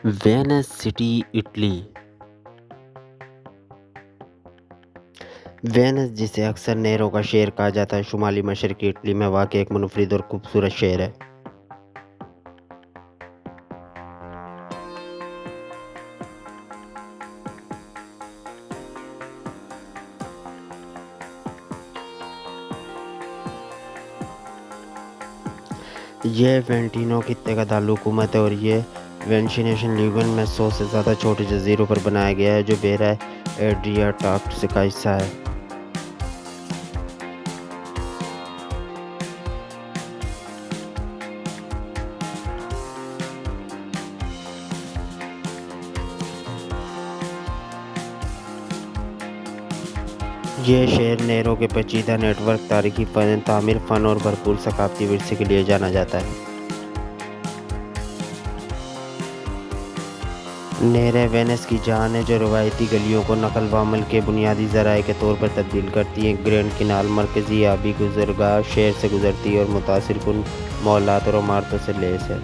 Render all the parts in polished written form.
Venice city, Italy. Venice, जिसे अक्सर narrow का शहर कहा जाता है, शुमाली मशरक़ी इटली में वाक़ एक मुनफ़रिद और खूबसूरत शहर है। यह वेंटिनो खित्ते का दारुल-हुकूमत है और यह वेनेशियन ल्यूगन में 100 से ज़्यादा छोटे जज़ीरों पर बनाया गया है, जो बहरा एड्रियाटिक का हिस्सा है। यह शहर नेरो के पेचीदा नेटवर्क, तारीखी तामीर फ़न और भरपूर सक़ाफ़ती विरसे के लिए जाना जाता है। नहरें वेनिस की जान है, जो रवायती गलियों को नक़ल व अमल के बुनियादी ज़राए के तौर पर तब्दील करती हैं। ग्रैंड कैनाल मरकज़ी आबी गुज़रगाह शहर से गुज़रती है और मुतासिरकुन मॉलात और इमारतों से लैस है।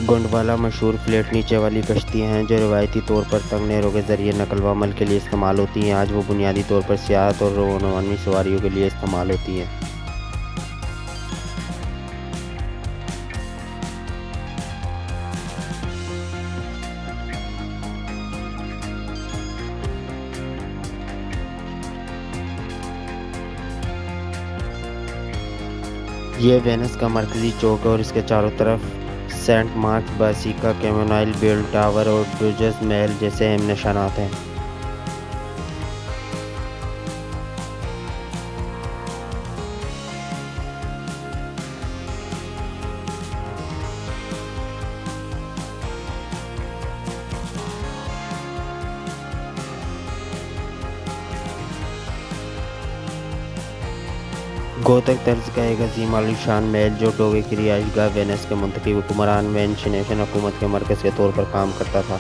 गोंडवाना मशहूर फ्लैट नीचे वाली कश्तियाँ हैं, जो रवायती तौर पर तंग नहरों के ज़रिए नकल व अमल के लिए इस्तेमाल होती हैं। आज वो बुनियादी तौर पर सियाहत और रोमानी सवारियों के लिए इस्तेमाल होती हैं। ये वेनिस का मरकज़ी चौक है और इसके चारों तरफ Saint Mark basilica, campanile bell tower और डुचेस महल जैसे अहम निशानात हैं। गोथिक तर्ज का एक अजीम आलीशान महल, जो डोगे की रिहाइशगाह वेनिस के मुंतखब हुक्मरान वेनेशियन हुकूमत के मरकज़ के तौर पर काम करता था।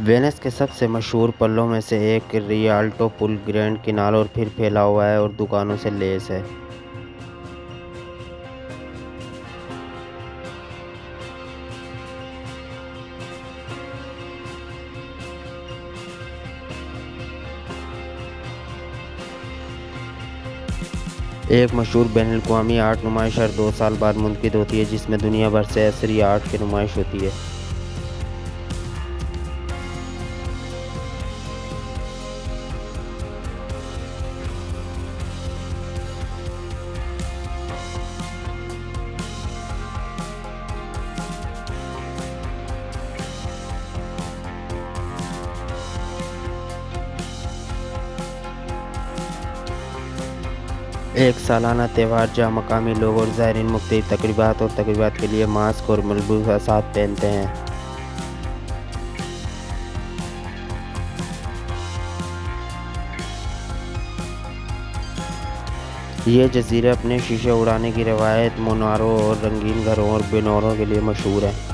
वेनिस के सबसे मशहूर पलों में से एक रियाल्टो पुल ग्रैंड कैनाल और फिर फैला हुआ है और दुकानों से लैस है। एक मशहूर बैनुल-अक़वामी आर्ट नुमाइश हर 2 साल बाद मुनक़िद होती है, जिसमें दुनिया भर से असरी आर्ट की नुमाइश होती है। एक सालाना त्यौहार, जहाँ मकामी लोग और ज़ायरीन मुख्तलिफ तक़रीबात के लिए मास्क और मलबूसात पहनते हैं। ये जज़ीरे अपने शीशे उड़ाने की रवायत, मुनारों और रंगीन घरों और बेनौरों के लिए मशहूर है।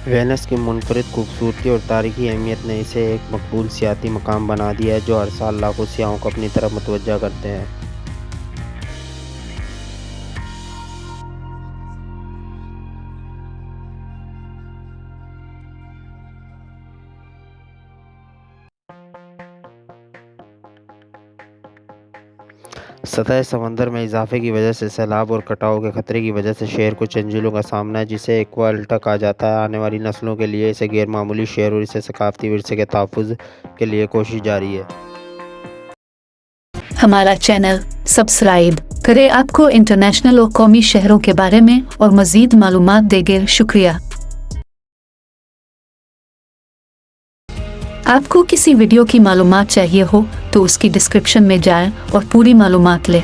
वेनिस की मुनफरिद खूबसूरती और तारीखी अहमियत ने इसे एक मकबूल सियाती मकाम बना दिया है, जो हर साल लाखों सियाहों को अपनी तरफ मुतवज्जा करते हैं। सतह समंदर में इजाफे की वजह से सैलाब और कटाव के खतरे की वजह से शहर को चंजिलों का सामना है, जिसे एक्वाल्टा कहा जाता है। आने वाली नस्लों के लिए इसे गैर-मामूली शहर और इसे सकाफ़ती विरसे के तहफ़्फ़ुज़ के लिए कोशिश जारी है। हमारा चैनल सब्सक्राइब करें। आपको इंटरनेशनल और कौमी शहरों के बारे में और मज़ीद मालूमात देंगे। शुक्रिया। आपको किसी वीडियो की मालूमात चाहिए हो तो उसकी डिस्क्रिप्शन में जाएं और पूरी मालूमात लें।